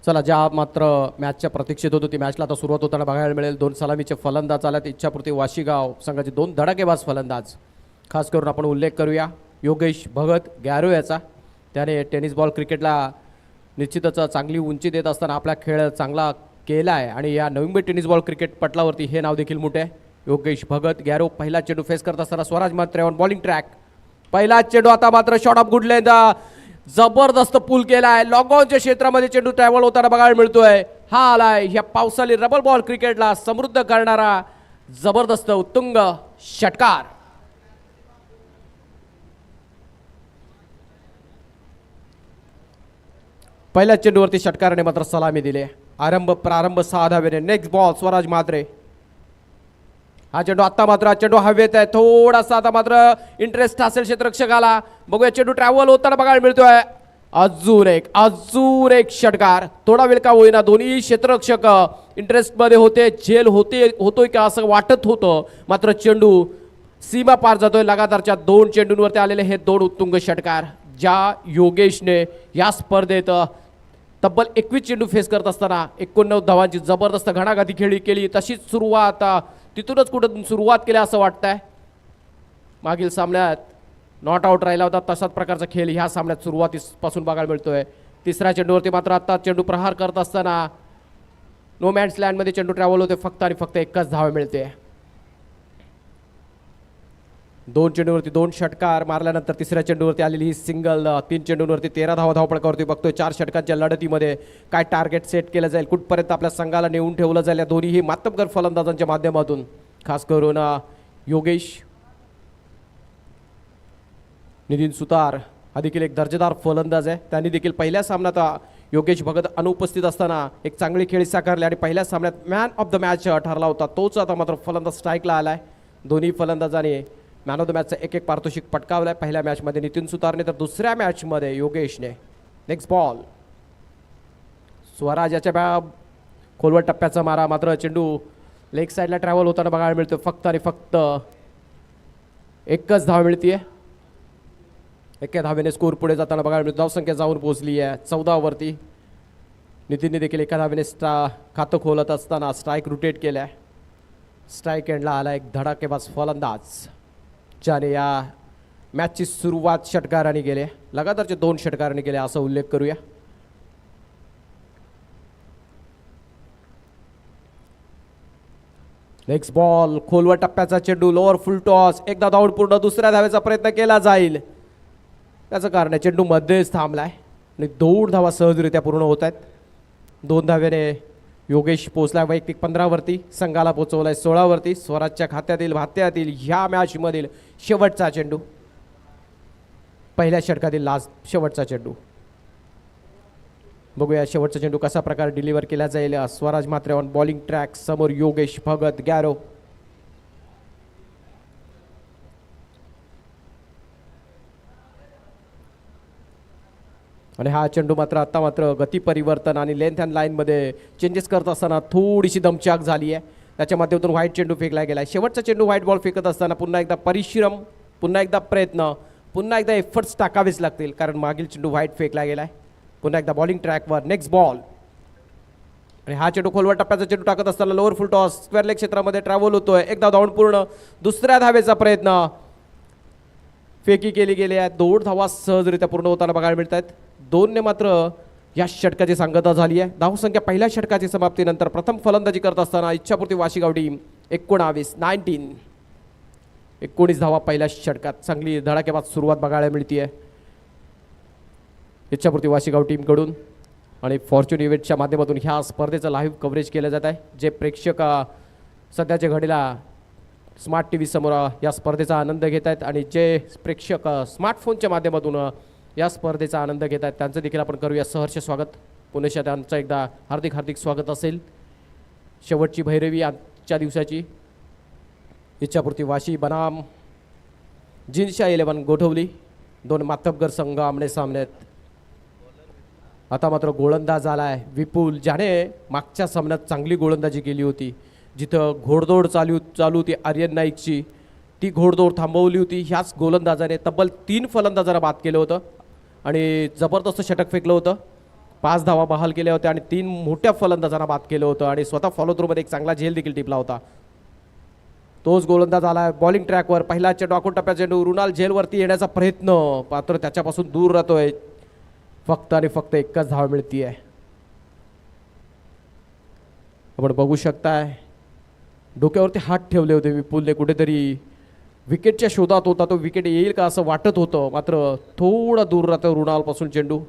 चला, ज्या मात्र मॅचच्या प्रतीक्षेत होतो ती मॅचला आता सुरुवात होताना बघायला मिळेल. दोन सलामीचे फलंदाज आल्यात. इच्छापूर्ती वाशीगाव संघाचे दोन धडाकेबाज फलंदाज. खास करून आपण उल्लेख करूया योगेश भगत गॅरो याचा. त्याने टेनिस बॉल क्रिकेटला निश्चितच चांगली उंची देत असताना आपला खेळ चांगला केला आहे आणि या Navi Mumbai tennis ball cricket पटलावरती हे नाव देखील मोठे आहे. योगेश भगत गॅरो पहिला चेंडू फेस करत असताना स्वराज मात्र ऑन बॉलिंग ट्रॅक. पहिला चेंडू आता मात्र शॉट ऑफ गुड लेंथ जबरदस्त पुल केला आहे. लॉंगॉनच्या क्षेत्रामध्ये चेंडू ट्रॅव्हल होताना बघायला मिळतोय. हा आलाय ह्या पावसाळी रबर बॉल क्रिकेटला समृद्ध करणारा जबरदस्त उत्तुंग षटकार. पहिल्या चेंडूवरती षटकाराने मात्र सलामी दिली. प्रारंभ 6 धावेने. नेक्स्ट बॉल स्वराज मात्रे. हा चेंडू आता मात्र चेंडू हवेत आहे. थोडासा आता मात्र इंटरेस्ट असेल क्षेत्ररक्षकाला. बघूया चेंडू ट्रॅव्हल होताना बघायला मिळतोय. अजून एक षटकार. थोडा वेळ का होईना दोन्ही क्षेत्ररक्षक इंटरेस्ट मध्ये होते. झेल होतोय का असं वाटत होतं, मात्र चेंडू सीमा पार जातोय. लगातारच्या 2 चेंडूंवरती आलेले हे 2 उत्तुंग षटकार. ज्या योगेशने या स्पर्धेत तब्बल 21 चेंडू फेस करत असताना 89 धावांची जबरदस्त घणाघाती खेळी केली. तशीच सुरुवात तिथूनच कुठं सुरुवात केली असं वाटतंय. मागील सामन्यात नॉट आउट राहिला होता तशाच प्रकारचा खेळ ह्या सामन्यात सुरुवातीपासून बघायला मिळतोय. तिसऱ्या चेंडूवरती मात्र आता चेंडू प्रहार करत असताना नो मॅन्स लँडमध्ये चेंडू ट्रॅव्हल होते. फक्त आणि फक्त 1च धाव मिळते. 2 चेंडूवरती 2 षटकार मारल्यानंतर तिसऱ्या चेंडूवरती आलेली ही सिंगल. 3 चेंडूंवरती 13 धावा धावपळकावरती बघतोय. 4 षटकांच्या लढतीमध्ये काय टार्गेट सेट केलं जाईल, कुठपर्यंत आपल्या संघाला नेऊन ठेवलं जाईल या दोन्हीही मातब्बर फलंदाजांच्या माध्यमातून. खास करून योगेश, नितीन सुतार हा देखील एक दर्जेदार फलंदाज आहे. त्यांनी देखील पहिल्या सामन्यात योगेश भगत अनुपस्थित असताना एक चांगली खेळी साकारली आणि पहिल्या सामन्यात मॅन ऑफ द मॅच ठरला होता. तोच आता मात्र फलंदाज स्ट्राईकला आलाय. दोन्ही फलंदाजांनी मॅन ऑफ द मॅचचं एक पारितोषिक पटकावलंय. पहिल्या मॅचमध्ये नितीन सुतारने तर दुसऱ्या मॅचमध्ये योगेशने. नेक्स्ट बॉल स्वराज याच्या खोलवर टप्प्याचा मारा. मात्र चेंडू लेग साईडला ट्रॅव्हल होताना बघायला मिळतो. फक्त आणि फक्त 1च धाव मिळतीये. 1 धावेने स्कोर पुढे जाताना बघायला मिळतो. धावसंख्या जाऊन पोहोचली आहे 14 वरती. नितीनने देखील 1 धावेने खातं खोलत असताना स्ट्राईक रोटेट केल्या. स्ट्राईक एंडला आला एक धडाकेबाज फलंदाज ज्याने या मॅचची सुरुवात षटकाराने केली. लगातारचे 2 षटकाराने केले असा उल्लेख करूया. नेक्स्ट बॉल खोलवर टप्प्याचा चेंडू. लोअर फुल टॉस. एकदा धावून पूर्ण दुसऱ्या धावेचा प्रयत्न केला जाईल. त्याचं कारण आहे चेंडू मध्येच थांबलाय आणि 2 धावा सहजरित्या पूर्ण होत आहेत. 2 धावेने योगेश पोचला वैयक्तिक 15 वरती. संघाला पोचवलाय 16 वरती. स्वराजच्या भात्यातील ह्या मॅचमधील शेवटचा चेंडू. पहिल्या षटकातील शेवटचा चेंडू. बघूया शेवटचा चेंडू कसा प्रकारे डिलिव्हर केला जाईल. स्वराज मात्र ऑन बॉलिंग ट्रॅक. समोर योगेश भगत गॅरो. आणि हा चेंडू मात्र आता मात्र गती परिवर्तन आणि लेंथ अँड लाईनमध्ये चेंजेस करत असताना थोडीशी दमछाक झाली आहे. त्याच्या माध्यमातून व्हाईट चेंडू फेकला गेला आहे. शेवटचा चेंडू व्हाईट बॉल फेकत असताना पुन्हा एकदा परिश्रम, पुन्हा एकदा प्रयत्न, पुन्हा एकदा एफर्ट्स टाकावेच लागतील कारण मागील चेंडू व्हाईट फेकला गेला आहे. पुन्हा एकदा बॉलिंग ट्रॅकवर. नेक्स्ट बॉल आणि हा चेंडू खोलवर टप्प्याचा चेंडू टाकत असताना लोअर फुल टॉस स्क्वेअर लेग क्षेत्रामध्ये ट्रॅव्हल होतोय. एकदा धावून पूर्ण दुसऱ्या धावेचा प्रयत्न. फेकी केली गेली आहे. 2 धावा सहजरित्या पूर्ण होताना बघायला मिळत आहेत. 2ने मात्र या षटकाची सांगता झाली आहे. धावसंख्या पहिल्या षटकाची समाप्तीनंतर प्रथम फलंदाजी करत असताना इच्छापूर्ती वाशीगाव टीम 19 धावा पहिल्या षटकात. चांगली धडाकेबाज सुरुवात बघायला मिळते इच्छापूर्ती वाशीगाव टीमकडून. आणि फॉर्च्यून इव्हेंटच्या माध्यमातून ह्या स्पर्धेचं लाईव्ह कव्हरेज केलं जात आहे. जे प्रेक्षक सध्याच्या घडीला स्मार्ट टी व्ही समोर या स्पर्धेचा आनंद घेत आहेत आणि जे प्रेक्षक स्मार्टफोनच्या माध्यमातून या स्पर्धेचा आनंद घेत आहेत त्यांचं देखील आपण करूया सहर्ष स्वागत. पुन्हा त्यांचं एकदा हार्दिक स्वागत असेल. शेवटची भैरवी आजच्या दिवसाची. इच्छापूर्ती वाशी बनाम जिनशा 11 गोठवली. 2 मातब्बर संघ आमने सामन्यात. आता मात्र गोलंदाज आला आहे विपुल, ज्याने मागच्या सामन्यात चांगली गोलंदाजी केली होती. जिथं घोडदौड चालू होती आर्यन नाईकची, ती घोडदौड थांबवली होती ह्याच गोलंदाजाने. तब्बल 3 फलंदाजांना बाद केलं होतं आणि जबरदस्त षटक फेकलं होतं. 5 धावा बहाल केल्या होत्या आणि 3 मोठ्या फलंदाजांना बाद केलं होतं आणि स्वतः फॉलो थ्रू मध्ये एक चांगला झेल देखील टिपला होता. तोच गोलंदाज आला बॉलिंग ट्रॅकवर. पहिला चेंडू आखून टप्प्याचा चेंडू. रुणाल झेलवरती येण्याचा प्रयत्न, मात्र त्याच्यापासून दूर राहतोय. फक्त आणि फक्त एकच धाव मिळतीये. आपण बघू शकताय डोक्यावरती हात ठेवले होते विपुलने. कुठेतरी विकेटच्या शोधात होता तो. विकेट येईल का असं वाटत होतं, मात्र थोडा दूर राहतो रुणालपासून चेंडू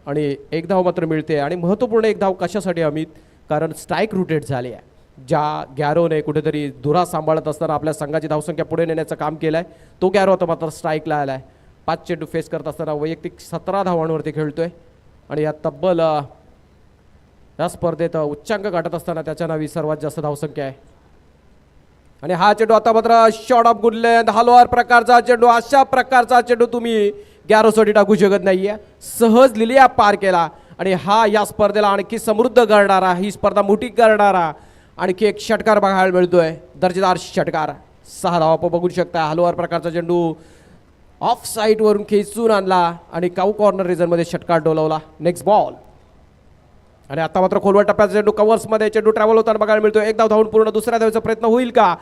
आणि एक धाव मात्र मिळते. आणि महत्त्वपूर्ण एक धाव कशासाठी अमित? कारण स्ट्राईक रोटेट झाली आहे. ज्या गॅरोने कुठेतरी धुरा सांभाळत असताना आपल्या संघाची धावसंख्या पुढे नेण्याचं काम केलं आहे, तो गॅरो आता मात्र स्ट्राईकला आला आहे. 5 चेंडू फेस करत असताना वैयक्तिक 17 धावांवरती खेळतोय आणि या तब्बल या स्पर्धेत उच्चांक गाठत असताना त्याच्या नावी सर्वात जास्त धावसंख्या आहे. आणि हा चेंडू आता मात्र शॉट ऑफ गुड लेंथ हलवार प्रकारचा चेंडू. अशा प्रकारचा चेंडू तुम्ही गॅरोसाठी टाकू शकत नाहीये. सहज लिलिया पार केला आणि हा या स्पर्धेला आणखी समृद्ध करणारा, ही स्पर्धा मोठी करणारा आणखी एक षटकार बघायला मिळतोय. दर्जेदार षटकार. 6 धावा आपण बघू शकता. हलवार प्रकारचा चेंडू ऑफ साईड वरून खेचून आणला आणि काऊ कॉर्नर रिजन मध्ये षटकार डोलवला. Next ball. आणि आता मात्र खोलवर टप्प्याचा चेंडू कव्हर्समध्ये चेंडू ट्रॅव्हल होताना बघायला मिळतो. एक धाव धावून पूर्ण. दुसऱ्या धावेचा प्रयत्न होईल का?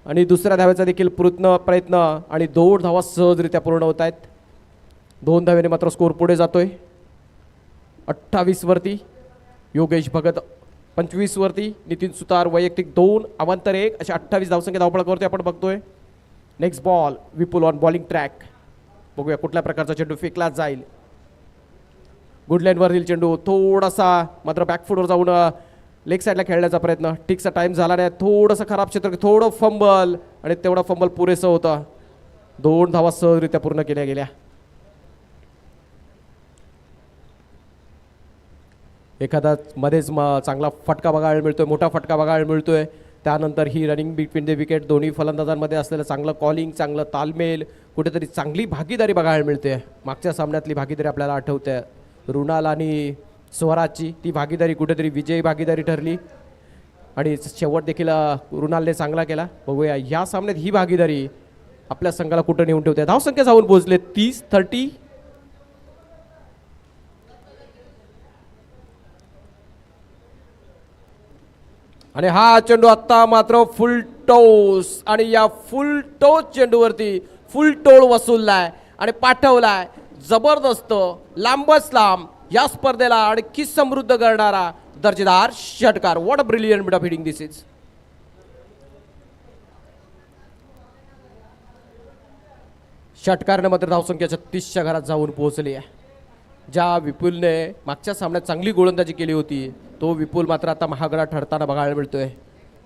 आणि दुसऱ्या धावेचा देखील प्रयत्न आणि 2 धावा सहजरित्या पूर्ण होत आहेत. 2 धावेने मात्र स्कोर पुढे जातोय. 28 वरती योगेश भगत, 25 वरती नितीन सुतार. वैयक्तिक 2 अवांतर 1 अशा 28 धावसंख्या धावपळावरती आपण बघतोय. Next ball. Vipul on bowling track. बघूया कुठल्या प्रकारचा चेंडू फेकला जाईल. गुड लाईनवरील चेंडू थोडासा मात्र बॅकफुटवर जाऊन लेग साईडला खेळण्याचा प्रयत्न. ठीकसा टाइम झाला नाही. थोडंसं खराब क्षेत्र, थोडं फंबल आणि तेवढा फंबल पुरेसं होतं. 2 धावा सहजरित्या पूर्ण केल्या गेल्या. एखादा मध्येच चांगला फटका बघायला मिळतोय, मोठा फटका बघायला मिळतोय. त्यानंतर ही रनिंग बिटवीन द विकेट, दोन्ही फलंदाजांमध्ये असलेलं चांगलं कॉलिंग, चांगलं तालमेल, कुठेतरी चांगली भागीदारी बघायला मिळते. मागच्या सामन्यातली भागीदारी आपल्याला आठवते, रुणाल आणि स्वराजची. ती भागीदारी कुठेतरी विजयी भागीदारी ठरली आणि शेवट देखील रुणालने चांगला केला. बघूया या सामन्यात ही भागीदारी आपल्या संघाला कुठं नेऊन ठेवते. धावसंख्या जाऊन पोहोचले 30. आणि हा चेंडू आता मात्र फुल टोस आणि या फुल टोस चेंडूवरती फुल टोल वसूललाय आणि पाठवलाय. जबरदस्त लांबच लांब या स्पर्धेला आणखी समृद्ध करणारा दर्जेदार षटकार. What a brilliant bit of hitting this is. षटकारने मात्र धावसंख्या 36च्या घरात जाऊन पोहोचली आहे. ज्या विपुलने मागच्या सामन्यात चांगली गोलंदाजी केली होती, तो विपुल मात्र आता महागडा ठरताना बघायला मिळतोय.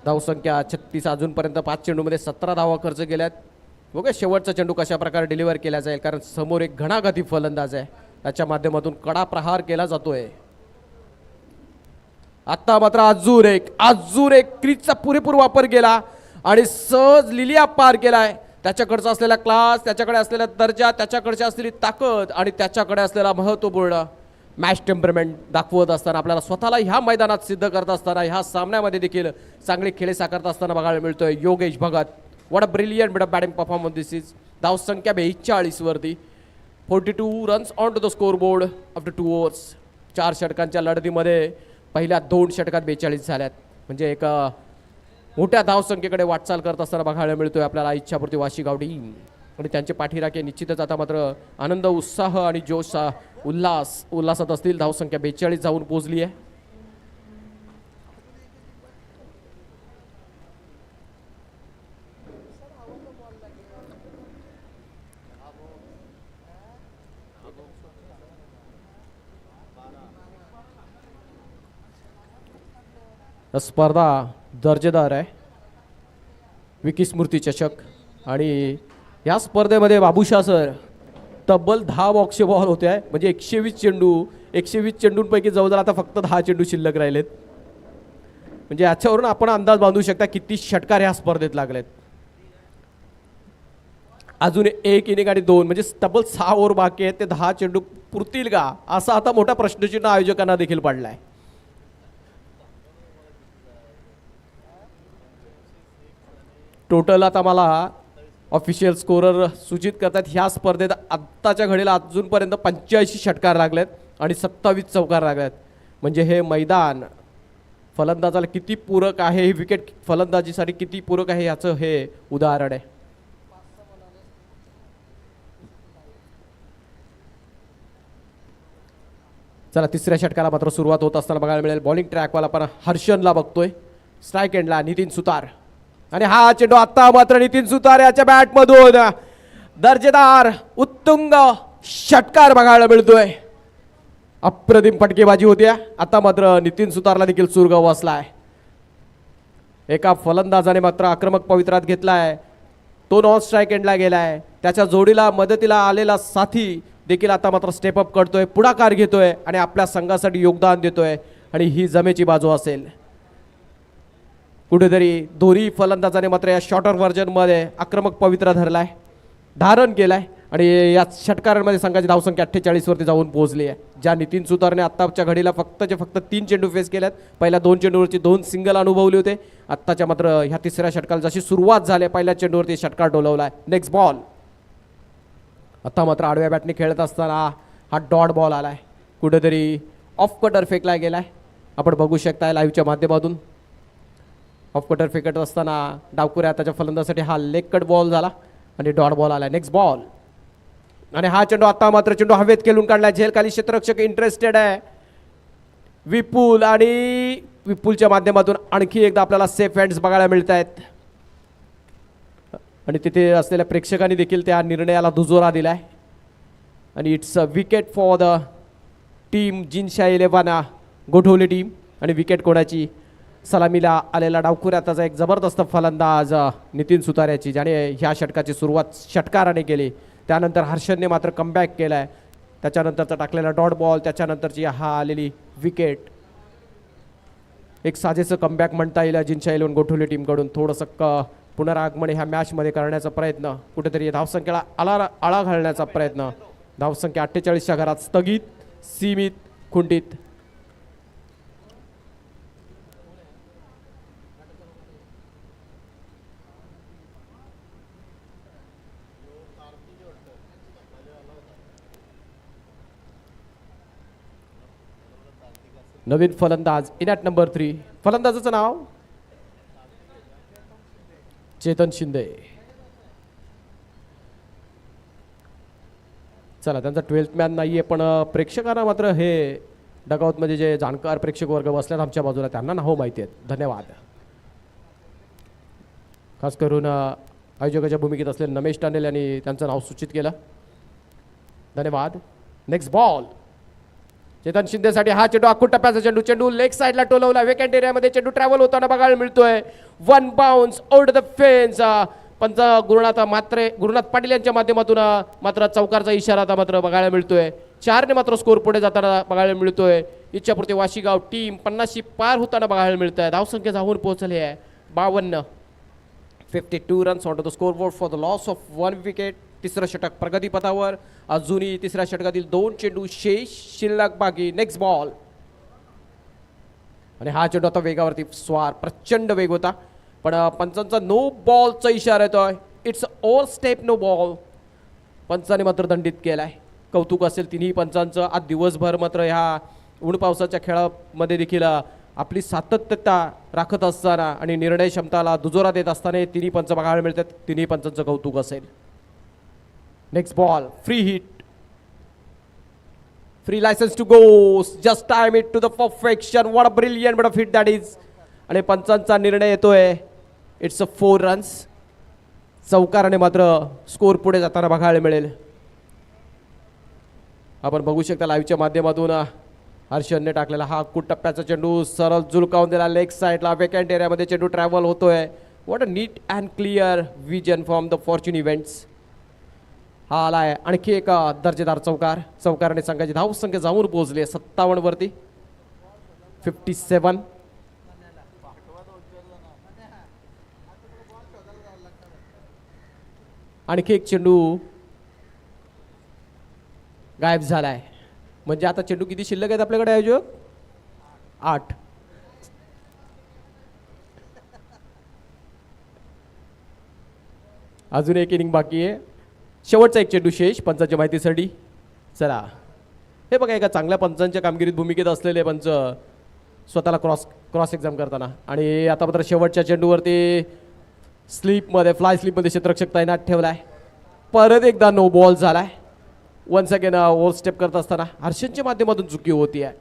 धावसंख्या 36. अजूनपर्यंत 5 चेंडूमध्ये 17 धावा खर्च केल्यात. बघा शेवटचा चेंडू कशा प्रकारे डिलिव्हर केला जाईल, कारण समोर एक घणाघाती फलंदाज आहे, त्याच्या माध्यमातून कडा प्रहार केला जातोय. आता मात्र अजून एक क्रीजचा पुरेपूर वापर केला आणि सहज लिलिया पार केलाय. त्याच्याकडचा असलेला क्लास, त्याच्याकडे असलेला दर्जा, त्याच्याकडची असलेली ताकद आणि त्याच्याकडे असलेला महत्त्वपूर्ण मॅच टेम्परमेंट दाखवत असताना, आपल्याला स्वतःला ह्या मैदानात सिद्ध करत असताना, ह्या सामन्यामध्ये देखील चांगले खेळ साकारत असताना बघायला मिळतोय Yogesh Bhagat. What a brilliant bit of batting performance this is. धावसंख्या 42 वरती. 42 runs on to the score board after 2 overs. 4 षटकांच्या लढतीमध्ये पहिल्या 2 षटकात 42 झाल्यात. म्हणजे एक मोठ्या धावसंख्येकडे वाटचाल करत असताना बघायला मिळतोय आपल्याला इच्छापूर्ती वाशीगाव टीम. आणि त्यांचे पाठीराखे निश्चितच आता मात्र आनंद, उत्साह आणि जोश, उल्हासात असतील. धावसंख्या 42 जाऊन पोहोचली आहे. स्पर्धा दर्जेदार आहे. विकी स्मृती चषक आणि या स्पर्धेमध्ये बाबूशा सर तब्बल 10 बॉक्सचे बॉल होते आहे. म्हणजे 120 चेंडूंपैकी जवळजवळ आता फक्त 10 चेंडू शिल्लक राहिलेत. म्हणजे याच्यावरून आपण अंदाज बांधू शकता किती षटकार ह्या स्पर्धेत लागलेत. अजून 1 इनिंग आणि 2 म्हणजे तब्बल 6 ओव्हर बाकी आहेत. ते 10 चेंडू पुरतील का, असा आता मोठा प्रश्नचिन्ह आयोजकांना देखील पडलाय. टोटल आता मला ऑफिशियल स्कोरर सूचित करतात ह्या स्पर्धेत आत्ताच्या घडीला अजूनपर्यंत 85 षटकार लागलेत आणि 27 चौकार लागलेत. म्हणजे हे मैदान फलंदाजाला किती पूरक आहे, ही विकेट फलंदाजीसाठी किती पूरक आहे याचं हे उदाहरण आहे. चला तिसऱ्या षटकाला मात्र सुरुवात होत असताना बघायला मिळेल. बॉलिंग ट्रॅकवाला पण हर्षनला बघतोय. स्ट्राईक एंडला नितीन सुतार आणि हा चेंडू आता मात्र नितीन सुतार याच्या बॅटमधून दर्जेदार उत्तुंग षटकार बघायला मिळतोय. अप्रतिम फटकेबाजी होती. आता मात्र नितीन सुतारला देखील सुरग बसलाय. एका फलंदाजाने मात्र आक्रमक पवित्रात घेतलाय. तो नॉन स्ट्राईक एंडला गेलाय. त्याच्या जोडीला मदतीला आलेला साथी देखील आता मात्र स्टेप अप करतोय, पुढाकार घेतोय आणि आपल्या संघासाठी योगदान देतोय. आणि ही जमेची बाजू असेल. कुठेतरी दोन्ही फलंदाजाने मात्र या शॉर्टर व्हर्जनमध्ये आक्रमक पवित्रा धरलाय, धारण केलाय आणि या षटकारांमध्ये संघाची धावसंख्या 48 वरती जाऊन पोहोचली आहे. ज्या नितीन सुतारने आत्ताच्या घडीला फक्त 3 चेंडू फेस केल्यात. पहिल्या 2 चेंडूवरची 2 सिंगल अनुभवले होते. आत्ताच्या मात्र ह्या तिसऱ्या षटकाला जशी सुरुवात झाली, पहिल्या चेंडूवरती षटकार डोलवलाय. Next ball. आता मात्र आडव्या बॅटने खेळत असताना हा डॉट बॉल आलाय. कुठेतरी ऑफ कटर फेकला गेलाय. आपण बघू शकताय लाईव्हच्या माध्यमातून. ऑफ कटर फेकत असताना डावकुऱ्या त्याच्या फलंदाजासाठी हा लेग कट बॉल झाला आणि डॉट बॉल आलाय. Next ball. आणि हा चेंडू आता मात्र चेंडू हवेत खेळून काढलाय. झेलखाली क्षेत्ररक्षक इंटरेस्टेड आहे. विपुल आणि विपुलच्या माध्यमातून आणखी एकदा आपल्याला सेफ हँड्स बघायला मिळत आहेत आणि तिथे असलेल्या प्रेक्षकांनी देखील त्या निर्णयाला दुजोरा दिलाय. आणि it's a wicket for the team जिंशा 11 गोठवली टीम. आणि विकेट कोणाची? सलामीला आलेला डावखुऱ्या त्याचा एक जबरदस्त फलंदाज नितीन सुतार याची, ज्याने ह्या षटकाची सुरुवात षटकाराने केली. त्यानंतर हर्षनने मात्र कमबॅक केलाय. त्याच्यानंतरचा टाकलेला डॉट बॉल, त्याच्यानंतरची हा आलेली विकेट. एक साजेचं कमबॅक म्हणता येईल जिंशा 11 गोठवली टीमकडून. थोडंसं पुनरागमन ह्या मॅचमध्ये करण्याचा प्रयत्न, कुठेतरी धावसंख्येला आळा घालण्याचा प्रयत्न. धावसंख्या 48च्या घरात स्थगित, सीमित, खुंटीत. नवीन फलंदाज इन ॲट नंबर 3. फलंदाजाचं नाव चेतन शिंदे. चला त्यांचा 12th मॅन नाहीये, पण प्रेक्षकांना मात्र हे डगआउटमध्ये जे जाणकार प्रेक्षक वर्ग बसल्यात आमच्या बाजूला त्यांना नाव माहिती आहेत. धन्यवाद. खास करून आयोजकाच्या भूमिकेत असलेले नमेश टानेल यांनी त्यांचं नाव सूचित केलं. धन्यवाद. Next ball. चेतन शिंदेसाठी हा चेंडू आखूड टप्प्याचा चेंडू. चेंडू लेग साईडला टोलवला. वेकंट एरियामध्ये चेंडू ट्रॅव्हल होताना बघायला मिळतोय. 1 बाउन्स ओव्हर द फेन्स. पंच गुरुनाथ पाटील यांच्या माध्यमातून मात्र चौकारचा इशारा आता मात्र बघायला मिळतोय. 4 ने मात्र स्कोर पुढे जाताना बघायला मिळतोय. इच्छापुरते वाशीगाव टीम 50 पार होताना बघायला मिळत आहे. धावसंख्या जाऊन पोहोचली आहे 52. 52 runs on the score board for the loss of 1 wicket. तिसरं षटक प्रगतीपथावर. अजूनही तिसऱ्या षटकातील 2 चेंडू शेष शिल्लक बाकी. Next ball. आणि हा चेंडू आता वेगावरती स्वार, प्रचंड वेग होता, पण पंचांचा नो बॉलचा इशारा येतोय. It's over step no ball. पंचाने मात्र दंडित केलाय. कौतुक असेल तिन्ही पंचांचं. आज दिवसभर मात्र ह्या ऊन पावसाच्या खेळामध्ये देखील आपली सातत्यता राखत असताना आणि निर्णय क्षमताला दुजोरा देत असताना तिन्ही पंच बघायला मिळतात. तिन्ही पंचांचं कौतुक असेल. Next ball. Free hit. Free license to go. Just time it to the perfection. What a brilliant but a hit that is. आणि पंचांचा निर्णय येतोय. It's a 4 runs. चौकाराने मात्र स्कोर पुढे जाताना बघायला मिळेल. आपण बघू शकता लाईव्हच्या माध्यमातून हर्षनने टाकलेला हा आखूड टप्प्याचा चेंडू सरळ झुलकावून दिला लेग साईडला. वेकंट एरियामध्ये चेंडू ट्रॅव्हल होतोय. What a neat and clear vision from the fortune events. हा आलाय आणखी एक दर्जेदार चौकार. चौकाराने संघाची धावसंख्या जाऊन पोहोचली आहे 57 वरती. 57. आणखी एक चेंडू गायब झालाय. म्हणजे आता चेंडू किती शिल्लक आहेत आपल्याकडे आयोजक? 8. अजून एक इनिंग बाकी आहे. शेवटचा एक चेंडू शेष पंचाच्या माहितीसाठी. चला हे बघा एका चांगल्या पंचांच्या कामगिरीत भूमिकेत असलेले पंच स्वतःला क्रॉस एक्झाम करताना. आणि आता मात्र शेवटच्या चेंडूवरती फ्लाय स्लीपमध्ये क्षेत्ररक्षक तैनात ठेवलाय. परत एकदा नो बॉल झालाय. वन्स अगेन ओव्हर स्टेप करत असताना हर्षनच्या माध्यमातून चुकी होती आहे.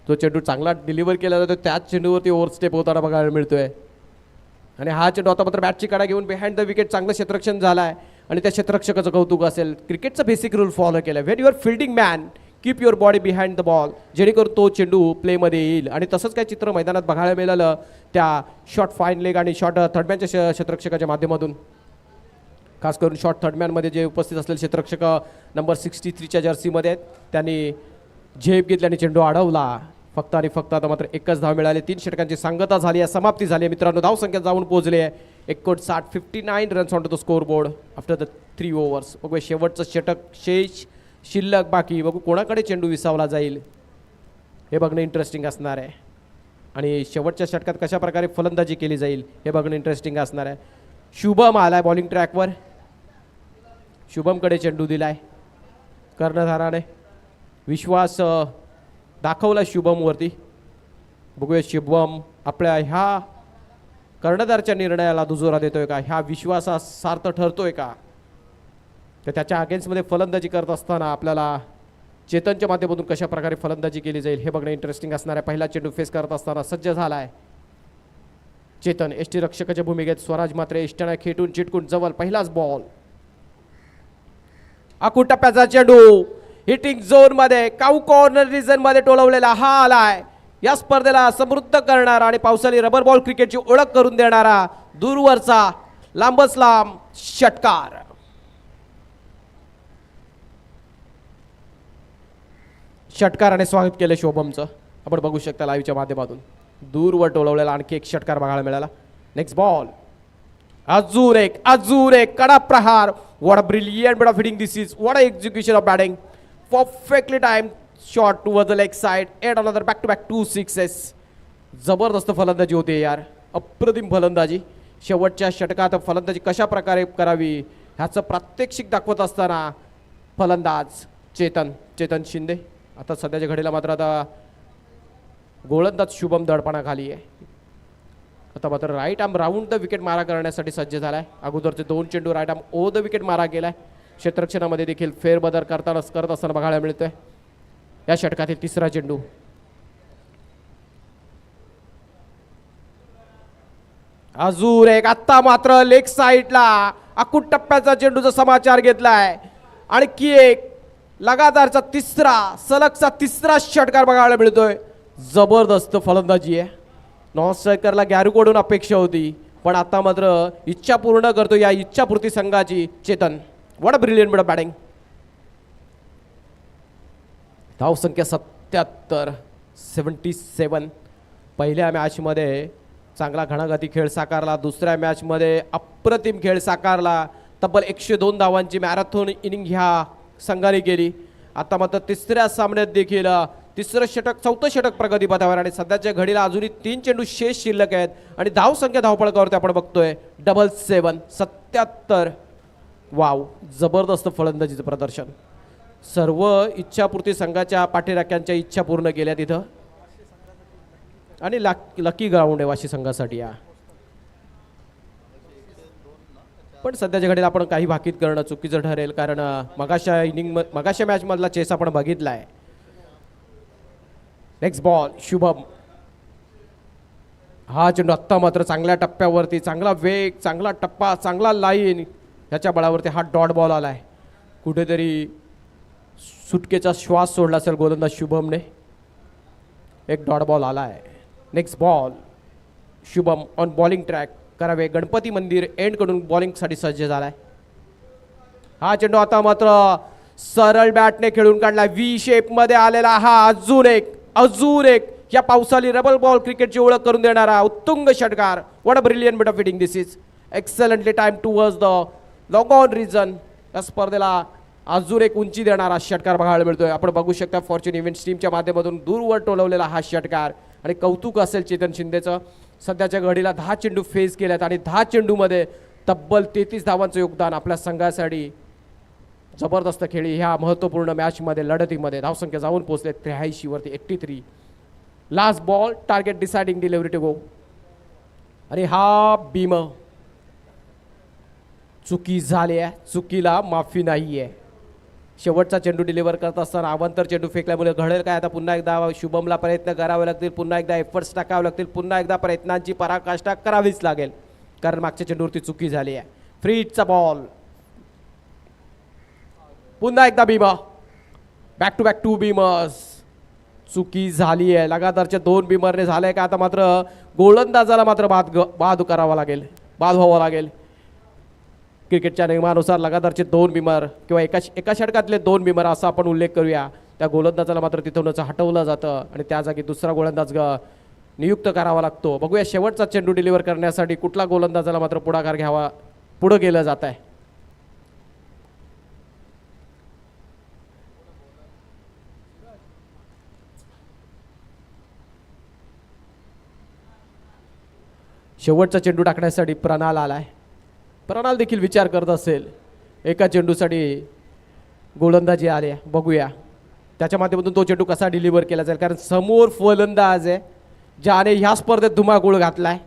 तो चेंडू चांगला डिलिव्हर केला जातो, त्याच चेंडूवरती ओव्हर स्टेप होताना बघायला मिळतोय. आणि हा चेंडू आता मात्र बॅटची कडा घेऊन बिहाइंड द विकेट चांगलं क्षेत्ररक्षण झालाय. आणि त्या क्षेत्ररक्षकाचं कौतुक असेल. क्रिकेटचा बेसिक रूल फॉलो केला, when your fielding man keep your body behind the ball, जेणेकरून तो चेंडू प्लेमध्ये येईल. आणि तसंच काय चित्र मैदानात बघायला मिळालं त्या शॉर्ट फाईन लेग आणि शॉर्ट थर्डमॅनच्या क्षेत्ररक्षकाच्या माध्यमातून. खास करून शॉर्ट थर्डमॅनमध्ये जे उपस्थित असलेले क्षेत्ररक्षक नंबर 63च्या जर्सीमध्ये आहेत, त्यांनी झेप घेतली आणि चेंडू अडवला. फक्त आणि फक्त आता मात्र एकच धाव मिळाली. 3 षटकांची सांगता झाली आहे, समाप्ती झाली आहे मित्रांनो. धावसंख्या जाऊन पोहोचली आहे 59, 59 runs on to the score board after the 3 overs. बघूया शेवटचं षटक शेष शिल्लक बाकी. बघू कोणाकडे चेंडू विसावला जाईल हे बघणं इंटरेस्टिंग असणार आहे. आणि शेवटच्या षटकात कशा प्रकारे फलंदाजी केली जाईल हे बघणं इंटरेस्टिंग असणार आहे. शुभम आलाय बॉलिंग ट्रॅकवर. शुभमकडे चेंडू दिलाय कर्णधाराने. विश्वास दाखवला शुभमवरती. बघूया शुभम आपल्या ह्या कर्णधारच्या निर्णयाला दुजोरा देतोय का, ह्या विश्वासास सार्थ ठरतोय का. तर त्याच्या अगेन्स्टमध्ये फलंदाजी करत असताना आपल्याला चेतनच्या माध्यमातून कशा प्रकारे फलंदाजी केली जाईल हे बघणं इंटरेस्टिंग असणार आहे. पहिला चेंडू फेस करत असताना सज्ज झालाय चेतन. एसटी रक्षकाच्या भूमिकेत. स्वराज मात्र एष्टाने खेटून चिटकून जवळ. पहिलाच बॉल. आखूड टप्प्याचा चेंडू हिटिंग झोन मध्ये काऊ कॉर्नर रिजन मध्ये टोलवलेला हा आलाय. या स्पर्धेला समृद्ध करणारा आणि पावसाळी रबर बॉल क्रिकेटची ओळख करून देणारा दूरवरचा लांबच लांब षटकार. षटकाराने स्वागत केलं शुभमचं. आपण बघू शकता लाईव्हच्या माध्यमातून. दूरवर टोलवलेला आणखी एक षटकार बघायला मिळाला. Next ball. अजून एक कडा प्रहार. What a brilliant bit of hitting this is. What a execution of batting. Perfectly time shot towards the leg side. At another back to back 2 sixes. जबरदस्त फलंदाजी होते यार, अप्रतिम फलंदाजी. शेवटच्या षटकात फलंदाजी कशा प्रकारे करावी ह्याचं प्रात्यक्षिक दाखवत असताना फलंदाज चेतन शिंदे. आता सध्याच्या घडीला मात्र आता गोलंदाज शुभम दडपणाखाली आहे. आता मात्र right arm round the wicket मारा करण्यासाठी सज्ज झालाय. अगोदरचे 2 चेंडू right arm over the wicket मारा केलाय. क्षेत्ररक्षणामध्ये देखील फेरबदल करत असताना बघायला मिळतोय. या षटकातील तिसरा चेंडू. अजून एक. आता मात्र लेग साईडला आखूड टप्प्याचा चेंडूचा समाचार घेतलाय. आणखी एक लगातारचा सलगचा तिसरा षटकार बघायला मिळतोय. जबरदस्त फलंदाजी आहे. नॉन स्ट्रायकरला गॅरूकडून अपेक्षा होती, पण आता मात्र इच्छा पूर्ण करतो या इच्छापूर्ती संघाची Chetan. What a brilliant bit of batting. धावसंख्या 77. पहिल्या मॅचमध्ये चांगला घणाघाती खेळ साकारला. दुसऱ्या मॅचमध्ये अप्रतिम खेळ साकारला. तब्बल 102 धावांची मॅरेथॉन इनिंग ह्या संघाने केली. आता मात्र तिसऱ्या सामन्यात देखील चौथं षटक प्रगतीपथावर. आणि सध्याच्या घडीला अजूनही 3 चेंडू शेष शिल्लक आहेत. आणि धावसंख्या धावपळकावरती आपण बघतोय 77. 77. वाव, जबरदस्त फलंदाजीचं प्रदर्शन. सर्व इच्छापूर्ती संघाच्या पाठीराख्यांच्या इच्छा पूर्ण केल्या तिथं. आणि लकी ग्राउंड आहे वाशी संघासाठी या. पण सध्याच्या घडीला आपण काही भाकीत करणं चुकीचं ठरेल, कारण मगाशा मॅच मधला चेस आपण बघितलाय. Next ball. शुभम. हा चेंडू आत्ता मात्र चांगल्या टप्प्यावरती. चांगला वेग, चांगला टप्पा, चांगला लाईन, ह्याच्या बळावरती हा डॉट बॉल आलाय. कुठेतरी सुटकेचा श्वास सोडला असेल गोलंदाज शुभमने. एक डॉट बॉल आलाय. Next ball. Shubham on bowling track करावे. गणपती मंदिर एंड कडून बॉलिंगसाठी सज्ज झालाय. हा चेंडू आता मात्र सरळ बॅटने खेळून काढला. व्ही शेप मध्ये आलेला हा अजून एक या पावसाळी रबर बॉल क्रिकेटची ओळख करून देणारा उत्तुंग षटकार. What a brilliant bit of hitting this is. Excellently time towards the long on region. या स्पर्धेला अजून एक उंची देणारा षटकार बघायला मिळतोय. आपण बघू शकता फॉर्च्यून इव्हेंट्स टीमच्या माध्यमातून दूरवर टोलवलेला हा षटकार. आणि कौतुक असेल चेतन शिंदेचं. सध्याच्या घडीला 10 चेंडू फेस केल्यात आणि 10 चेंडूमध्ये तब्बल 33 धावांचं योगदान आपल्या संघासाठी जबरदस्त खेळी ह्या महत्त्वपूर्ण मॅचमध्ये लढतीमध्ये. धावसंख्या जाऊन पोहोचले 83 वरती 83. Last ball target deciding delivery to go. आणि हा भीम चुकी झाली आहे, चुकीला माफी नाही आहे. शेवटचा चेंडू डिलिव्हर करत असताना अवांतर चेंडू फेकल्यामुळे घडेल काय? आता पुन्हा एकदा शुभमला प्रयत्न करावे लागतील, पुन्हा एकदा एफर्ट्स टाकावे लागतील, पुन्हा एकदा प्रयत्नांची पराकाष्ठा करावीच लागेल, कारण मागच्या चेंडूवरती चुकी झाली आहे. फ्री हिटचा बॉल. पुन्हा एकदा भीमा. Back to back 2 beamers. चुकी झाली आहे. लगातारच्या 2 भीमरने झालंय का? आता मात्र गोलंदाजाला मात्र बाद करावा लागेल, बाद व्हावं लागेल. क्रिकेटच्या नियमानुसार लगातारचे 2 भीमर किंवा एका षटकातले 2 भीमर असा आपण उल्लेख करूया. त्या गोलंदाजाला मात्र तिथूनच हटवलं जातं आणि त्या जागी दुसरा गोलंदाज नियुक्त करावा लागतो. बघूया शेवटचा चेंडू डिलिव्हर करण्यासाठी कुठला गोलंदाजाला मात्र पुढाकार घ्यावा, पुढं गेलं जात आहे. शेवटचा चेंडू टाकण्यासाठी प्रणाल आलाय. प्रणाल देखील विचार करत असेल. एका चेंडूसाठी गोलंदाजी आले, बघूया त्याच्या माध्यमातून तो चेंडू कसा डिलिव्हर केला जाईल, कारण समोर फलंदाज आहे ज्याने ह्या स्पर्धेत धुमाकूळ घातलाय.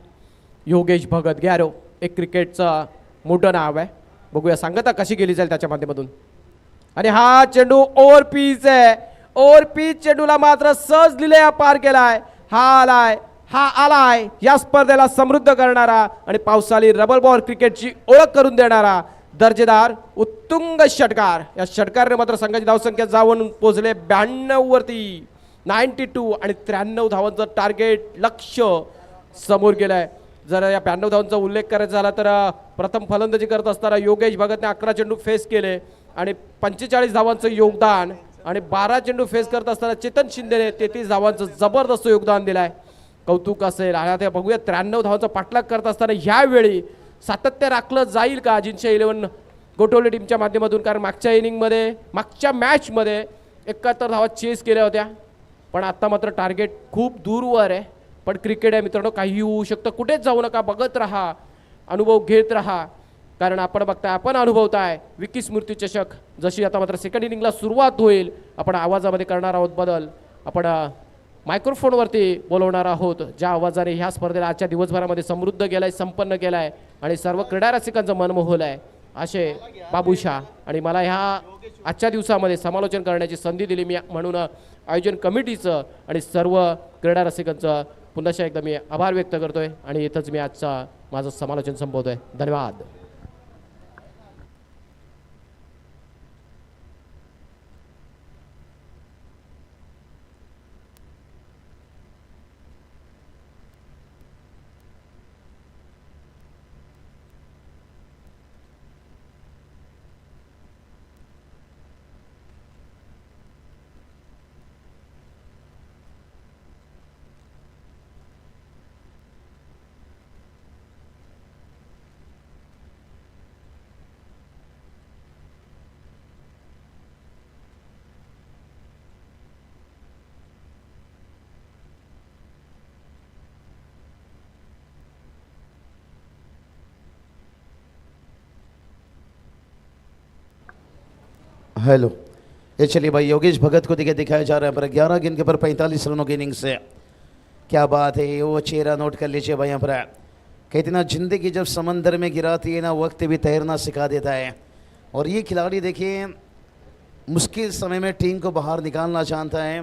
योगेश भगत गॅरो, एक क्रिकेटचं मोठं नाव आहे. बघूया सांगता कशी केली जाईल त्याच्या माध्यमातून. आणि हा चेंडू ओव्हर पिच आहे. ओव्हर पिच चेंडूला मात्र सहज दिले पार केलाय. हा आलाय या स्पर्धेला समृद्ध करणारा आणि पावसाळी रबर बॉल क्रिकेटची ओळख करून देणारा दर्जेदार उत्तुंग षटकार. या षटकारने मात्र संघाची धावसंख्या जाऊन पोहोचले 92 वरती. 92 आणि 93 धावांचं टार्गेट लक्ष्य समोर गेलंय. जर या 92 धावांचा उल्लेख करायचा झाला तर प्रथम फलंदाजी करत असताना योगेश भगतने 11 चेंडू फेस केले आणि 45 धावांचं योगदान, आणि 12 चेंडू फेस करत असताना चेतन शिंदेने 33 धावांचं जबरदस्त योगदान दिलंय. कौतुक असेल. आता बघूया 93 धावांचा पाठलाग करत असताना ह्यावेळी सातत्य राखलं जाईल का अजिंक्य 11 गोठवले टीमच्या माध्यमातून, कारण मागच्या मॅचमध्ये 71 धावा चेस केल्या होत्या, पण आता मात्र टार्गेट खूप दूरवर आहे. पण क्रिकेट आहे मित्रांनो, काहीही होऊ शकतं. कुठेच जाऊ नका, बघत राहा, अनुभव घेत राहा, कारण आपण बघताय, आपण अनुभवताय विकी स्मृती चषक. जशी आता मात्र सेकंड इनिंगला सुरुवात होईल, आपण आवाजामध्ये करणार आहोत बदल. आपण मायक्रोफोनवरती बोलवणार आहोत, ज्या आवाजाने ह्या स्पर्धेला आजच्या दिवसभरामध्ये समृद्ध केलाय, संपन्न केलाय आणि सर्व क्रीडा रसिकांचं मन मोहलंय असे बाबूशा. आणि मला ह्या आजच्या दिवसामध्ये समालोचन करण्याची संधी दिली मी, म्हणून आयोजन कमिटीचं आणि सर्व क्रीडा रसिकांचं पुन्हा एकदा मी आभार व्यक्त करतोय आणि इथंच मी आजचा माझं समालोचन संपवतोय. धन्यवाद. हेलो, ये चलिए भाई, योगेश भगत को दिखाया जा रहा है पर 11 गेंद के ऊपर 45 रनों की इनिंग्स से. क्या बात है, वो चेहरा नोट कर लीजिए भाई. यहाँ पर कहते ना, जिंदगी जब समंदर में गिराती है ना, वक्त भी तैरना सिखा देता है. और ये खिलाड़ी देखिए मुश्किल समय में टीम को बाहर निकालना चाहता है.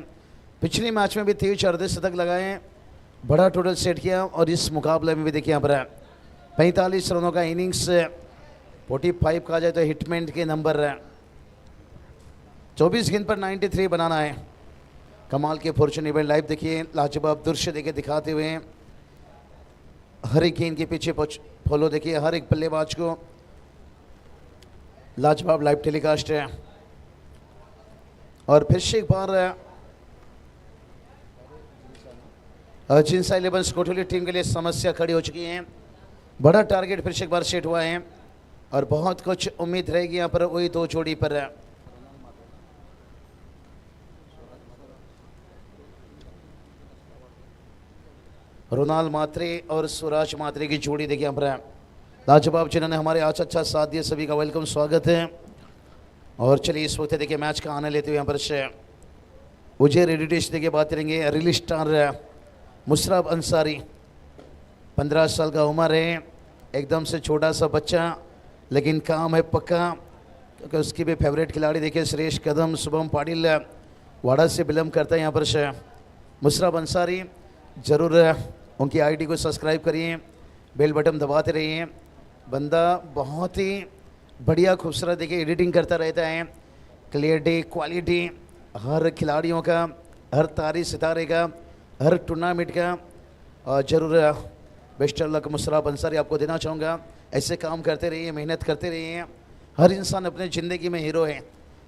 पिछले मैच में भी 23 अर्धशतक लगाए, बड़ा टोटल सेट किया, और इस मुकाबले में भी देखिए यहाँ पर 45 रनों का इनिंग्स, 45 कहा जाए तो हिटमेंट के नंबर. 24 गेंद पर 93 बनाना है. कमाल के फॉर्चून इवेंट लाइव देखिए, लाजवाब दृश्य देखिए दिखाते हुए हर एक गेंद के पीछे फॉलो देखिए, हर एक बल्लेबाज को लाजवाब लाइव टेलीकास्ट है. और फिर से एक बार जिंसा 11 कोटली टीम के लिए समस्या खड़ी हो चुकी है. बड़ा टारगेट फिर से एक बार सेट हुआ है और बहुत कुछ उम्मीद रहेगी यहाँ पर वही 2 जोड़ी पर. रोनाल मात्रे और स्वराज मात्रे की जोड़ी देखिए यहाँ पर लाजवाब, जिन्होंने हमारे आज अच्छा साथ दिया, सभी का वेलकम, स्वागत है. और चलिए इस वक्त देखिए मैच का आनंद लेते हुए यहाँ पर से मुझे रेडी टेस्ट देखिए बात करेंगे रियल स्टार मुशर्रफ अंसारी। 15 साल का उम्र है, एकदम से छोटा सा बच्चा, लेकिन काम है पक्का, क्योंकि उसकी भी फेवरेट खिलाड़ी देखिए सुरेश कदम, शुभम पाटिल वाड़ा से बिलोंग करता है यहाँ पर से मुशर्रफ अंसारी। ज़रूर उनकी आईडी को सब्सक्राइब करिए, बेल बटन दबाते रहिए। बंदा बहुत ही बढ़िया खूबसूरत देखिए एडिटिंग करता रहता है, क्लियरिटी क्वालिटी हर खिलाड़ियों का, हर तारी सितारे का, हर टूर्नामेंट का। और ज़रूर बेस्ट ऑफ लक मुशर्रफ अंसारी आपको देना चाहूँगा। ऐसे काम करते रहिए, मेहनत करते रहिए। हर इंसान अपने ज़िंदगी में हीरो है,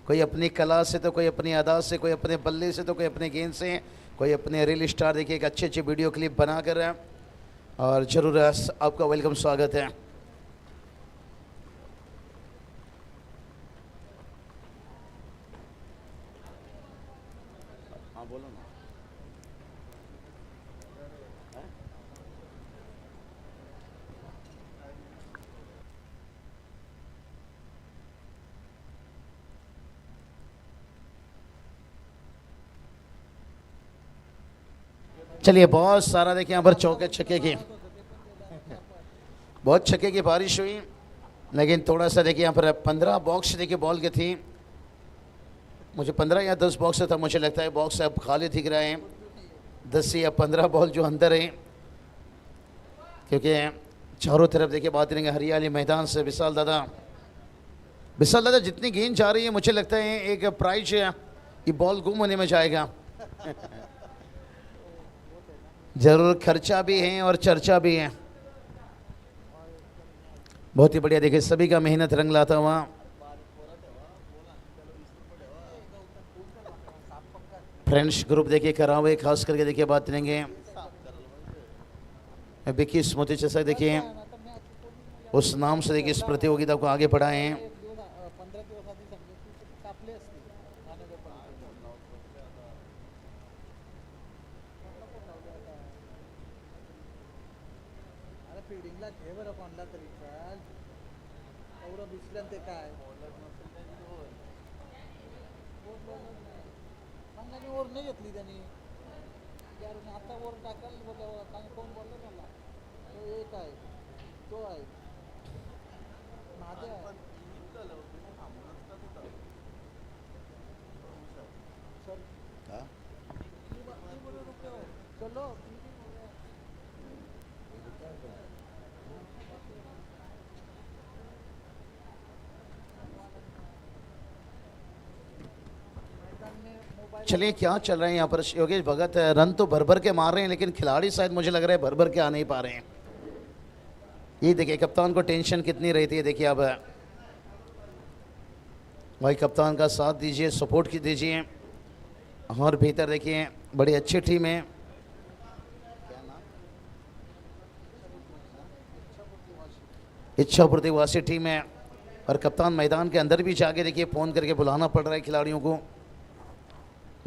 कोई अपनी कला से तो कोई अपनी अदा से, कोई अपने बल्ले से तो कोई अपने गेंद से, कोई अपने रियल स्टार देखिए एक अच्छे अच्छे वीडियो क्लिप बना कर। और ज़रूर आपका वेलकम स्वागत है। हाँ बोलो ना। चलिए बहुत सारा देखिए यहाँ पर चौके छक्के की, बहुत छक्के की बारिश हुई, लेकिन थोड़ा सा देखिए यहाँ पर 15 बॉक्स देखिए बॉल के थी। मुझे 15 या 10 बॉक्स था, मुझे लगता है बॉक्स अब खाली दिख रहे हैं। 10 या 15 बॉल जो अंदर है, क्योंकि चारों तरफ देखिए बात करेंगे हरियाली मैदान से। विशाल दादा जितनी गेंद जा रही है मुझे लगता है एक प्राइज ये बॉल गुम होने में जाएगा। जरूर खर्चा भी है और चर्चा भी है। बहुत ही बढ़िया देखिए सभी का मेहनत रंग लाता हुआ। फ्रेंड्स ग्रुप देखिए करा हुए, खास करके देखिए बात करेंगे विकी स्मृति जैसा देखिए उस नाम से देखिए इस प्रतियोगिता को आगे बढ़ाए हैं। फीडिंगला घे बरं कोणला तरी चाल एवढं भिजलं ते काय चांगल्याने ओर नाही घेतली त्यांनी यार आता ओर टाकाल काय कोण बोललं मला तो एक आहे तो आहे माझ्या चलो चलिए क्या चल रहा है यहाँ पर योगेश भगत रन तो भर भर के मार रहे हैं, लेकिन खिलाड़ी शायद मुझे लग रहा है भर भर के आ नहीं पा रहे हैं। ये देखिए कप्तान को टेंशन कितनी रहती है। देखिए अब भाई कप्तान का साथ दीजिए, सपोर्ट की दीजिए और बेहतर देखिए बड़ी अच्छी टीम है। इच्छापूर्ति वासी टीम है और कप्तान मैदान के अंदर भी जाके देखिए फ़ोन करके बुलाना पड़ रहा है खिलाड़ियों को।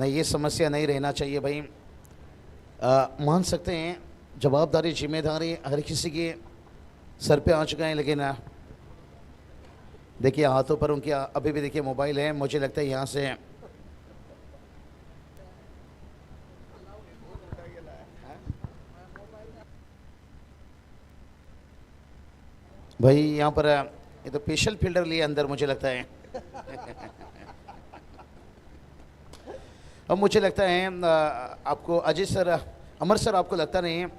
नहीं, ये समस्या नहीं रहना चाहिए भाई। मान सकते हैं जवाबदारी जिम्मेदारी हर किसी के सर पे आ चुका है, लेकिन देखिए हाथों पर उनके अभी भी देखिए मोबाइल है। मुझे लगता है यहाँ से भाई यहाँ पर ये तो स्पेशल फील्डर लिए अंदर मुझे लगता है। अब मुझे लगता है आपको अजय सर, अमर सर, आपको लगता नहीं है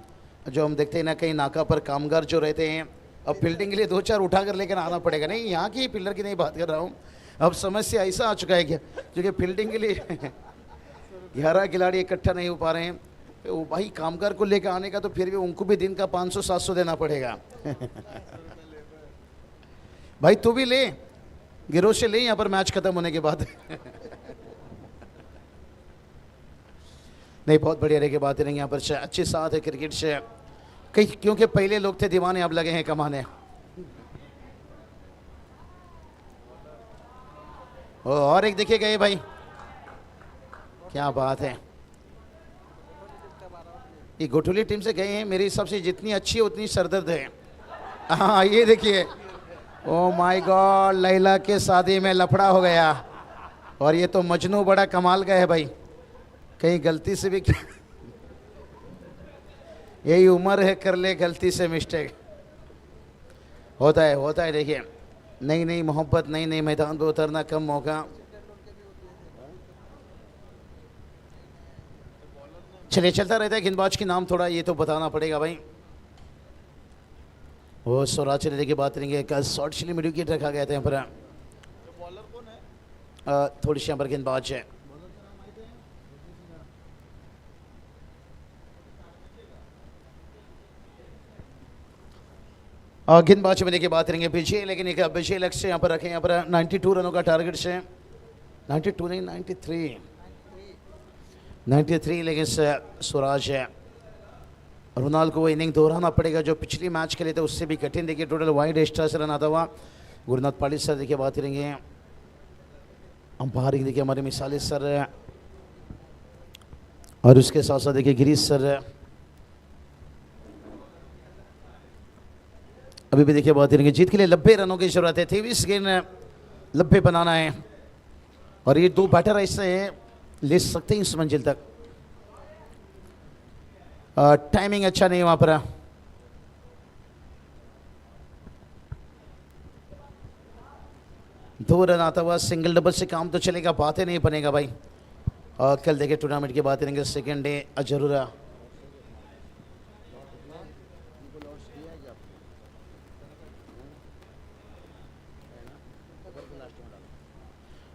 जो हम देखते हैं ना कहीं नाका पर कामगार जो रहते हैं, अब फील्डिंग के लिए 2-4 उठा कर लेकर आना पड़ेगा। नहीं, यहाँ की फील्डर की नहीं बात कर रहा हूँ। अब समस्या ऐसा आ चुका है क्या, क्योंकि फील्डिंग के लिए 11 खिलाड़ी इकट्ठा नहीं हो पा रहे हैं। तो भाई कामगार को लेकर आने का तो फिर भी उनको भी दिन का 500-700 देना पड़ेगा। भाई तू भी ले, गिरोह से ले यहाँ पर मैच खत्म होने के बाद। नहीं, बहुत बढ़िया रह के बातें रहेंगे यहाँ पर। अच्छे साथ है क्रिकेट से कई, क्योंकि पहले लोग थे दीवाने, अब लगे हैं कमाने। और एक देखिए गए भाई, क्या बात है। ये गोठुली टीम से गए हैं, मेरे हिसाब से जितनी अच्छी है उतनी सरदर्द है। हाँ ये देखिए ओ माय गॉड, लैला के शादी में लफड़ा हो गया। और ये तो मजनू बड़ा कमाल का है भाई, कहीं गलती से भी यही उम्र है, कर ले गलती से मिस्टेक। होता है देखिए, नई नई मोहब्बत, नई नई मैदान पे उतरना, कम मौका। चलिए चलता रहता है गेंदबाज की नाम, थोड़ा ये तो बताना पड़ेगा भाई। वो स्वराज चले देखिए बात करेंगे, कल शॉर्ट चिली मिड विकेट रखा गया था यहाँ पर। थोड़ी सी यहाँ पर गेंदबाज है। गेंदबाज में देखिए बात करेंगे विजय, लेकिन एक विजय लक्ष्य से यहाँ पर रखें, यहाँ पर 92 रनों का टारगेट से, 92 नहीं 93, लेकिन स्वराज है। रोनाल्ड को वो इनिंग दोहराना पड़ेगा जो पिछली मैच खेले थे, उससे भी कठिन। देखिए टोटल वाइड एक्स्ट्रा से रन आता हुआ गुरुनाथ पाटिल सर देखिए बात करेंगे। अंपायरिंग देखिए हमारे मिसाली सर है, और उसके साथ साथ देखिए गिरीश सर है। अभी भी देखिए बात करेंगे, जीत के लिए 90 रनों की जरूरत है, 23 गेंद 90 बनाना है, और ये 2 बैटर ऐसे ले सकते हैं इस मंजिल तक। टाइमिंग अच्छा नहीं वहां पर। 2 रन आता हुआ, सिंगल डबल से काम तो चलेगा, बातें नहीं बनेगा भाई। कल देखिए टूर्नामेंट की बात करेंगे, सेकेंड डे जरूर।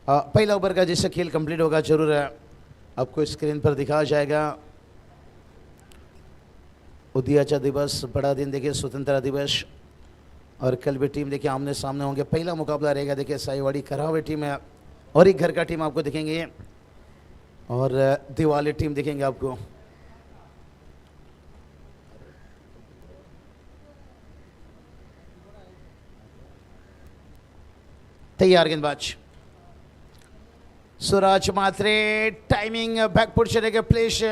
पहला ओवर का जैसे खेल कंप्लीट होगा जरूर आपको स्क्रीन पर दिखाया जाएगा। उदयाचा दिवस, बड़ा दिन देखिए स्वतंत्रता दिवस, और कल भी टीम देखिए आमने सामने होंगे। पहला मुकाबला रहेगा देखिए साईवाड़ी करावे टीम है, और एक घर का टीम आपको दिखेंगे, और दिवाली टीम दिखेंगे आपको। तैयार गेंदबाज स्वराज मात्रे, टाइमिंग बैकफुट चलेगा, प्लेस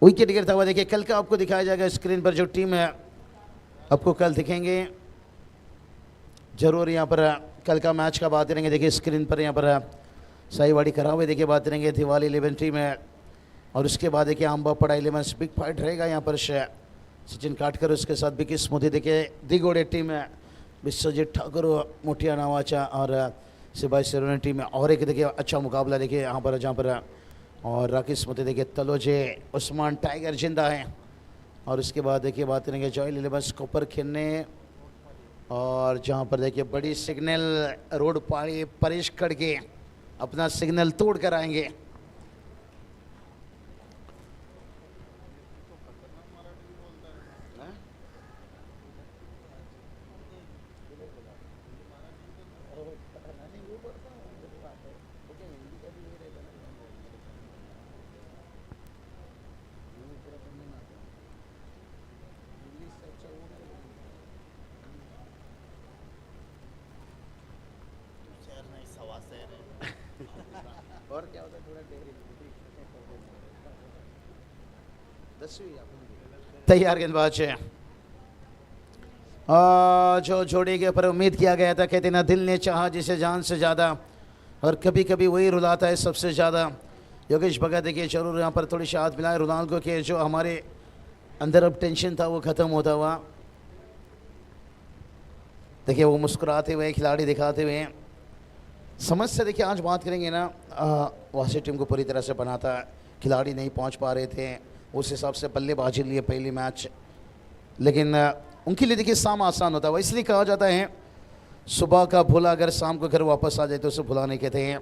विकेट गिरता हुआ देखिए। कल का आपको दिखाया जाएगा स्क्रीन पर, जो टीम है आपको कल दिखेंगे जरूर। यहाँ पर कल का मैच का बात करेंगे देखिए स्क्रीन पर, यहाँ पर साईवाड़ी करावे देखिए बात करेंगे, दिवाली 11 टीम है, और उसके बाद देखिए आंबा पड़ा 11 बिग फाइट रहेगा यहाँ पर। सचिन काटकर उसके साथ बिकी स्मृति देखिए दिगोड़े टीम है, विश्वजीत ठाकुर मोटिया नावाचा और सिपाही सिरोनी टीम है। और एक देखिए अच्छा मुकाबला देखिए यहाँ पर, जहाँ पर और राकेश मोती देखिए तलोजे उस्मान टाइगर जिंदा है, और उसके बाद देखिए बात करेंगे जॉयल 11 कोपर खेलने, और जहाँ पर देखिए बड़ी सिग्नल रोड पारी परेश करके अपना सिग्नल तोड़ कर आएंगे। और क्या होता है थोड़ा तैयार गेंदबाज है, जो जोड़ी के ऊपर उम्मीद किया गया था, कहते ना दिल ने चाहा जिसे जान से ज़्यादा, और कभी कभी वही रुलाता है सबसे ज़्यादा। योगेश भगत देखिए जरूर यहाँ पर थोड़ी सी हाथ मिलाए रोनाल्डो के, जो हमारे अंदर अब टेंशन था वो ख़त्म होता हुआ देखिए, वो मुस्कुराते हुए खिलाड़ी दिखाते हुए। समस्या देखिए आज बात करेंगे ना, वासी टीम को पूरी तरह से बनाता, खिलाड़ी नहीं पहुंच पा रहे थे, उस हिसाब से बल्लेबाजी लिए पहली मैच, लेकिन उनके लिए देखिए शाम आसान होता है। इसलिए कहा जाता है सुबह का भूला अगर शाम को घर वापस आ जाए तो उसे भुला नहीं कहते हैं।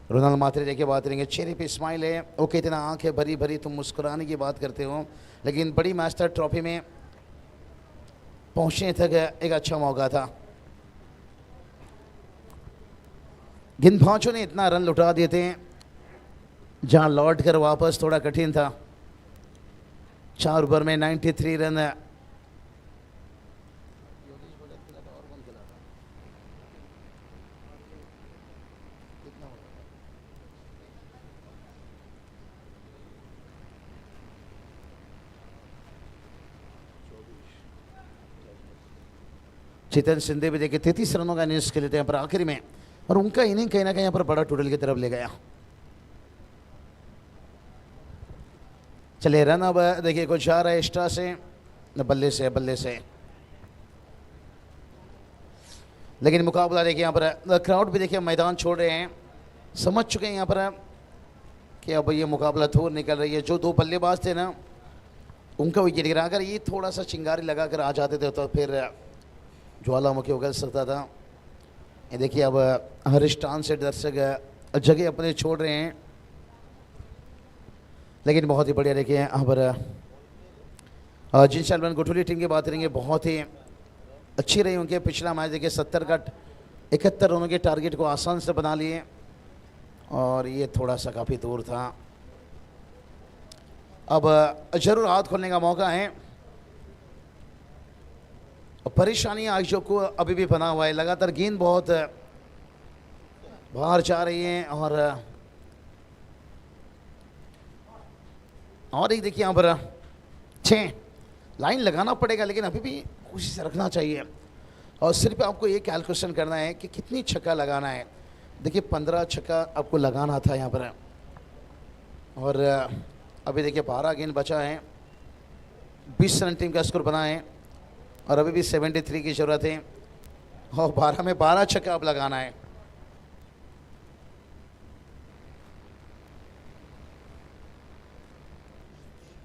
रोनाल्ड मात्रे देखिए बात करेंगे, चेहरे पे स्माइल है, ओके इतना आंखें भरी भरी तुम मुस्कुराने की बात करते हो, लेकिन बड़ी मास्टर ट्रॉफी में पहुंचने तक एक अच्छा मौका था। गेंदबाजों ने इतना रन लुटा दिए थे, जहां लौट कर वापस थोड़ा कठिन था। 4 ओवर में 93 रन। चेतन सिंधे भी देखिए 33 रनों का इनिंग्स खेले थे यहाँ पर आखिरी में, और उनका इनिंग कहीं ना कहीं यहाँ पर बड़ा टोटल की तरफ ले गया। चलिए रन अब देखिए कुछ आ रहा है एक्स्ट्रा से, न बल्ले से, लेकिन मुकाबला देखिए यहाँ पर क्राउड भी देखिए मैदान छोड़ रहे हैं, समझ चुके हैं यहाँ पर कि अब ये मुकाबला दूर निकल रही है। जो दो बल्लेबाज थे ना उनका विकेट गिरा, अगर ये थोड़ा सा चिंगारी लगा कर आ जाते थे तो फिर ज्वालामुखी उगल सकता था। ये देखिए अब हर स्थान से दर्शक जगह अपने छोड़ रहे हैं, लेकिन बहुत ही बढ़िया देखिए यहाँ पर जिन शालवन गुठुली टीम की बात करेंगे, बहुत ही अच्छी रही उनके पिछला मैच देखिए 70 का 71 रनों के टारगेट को आसान से बना लिए, और ये थोड़ा सा काफ़ी दूर था। अब जरूर हाथ खोलने का मौका है, परेशानी आयोजक को अभी भी बना हुआ है, लगातार गेंद बहुत बाहर जा रही है, और एक देखिए यहाँ पर 6 लाइन लगाना पड़ेगा, लेकिन अभी भी कोशिश रखना चाहिए, और सिर्फ आपको ये कैलकुलेशन करना है कि कितनी छक्का लगाना है। देखिए 15 छक्का आपको लगाना था यहाँ पर, और अभी देखिए 12 गेंद बचा है, 20 रन टीम का स्कोर बना है, और अभी भी 73 की ज़रूरत है, और 12 में 12 छक्का अब लगाना है।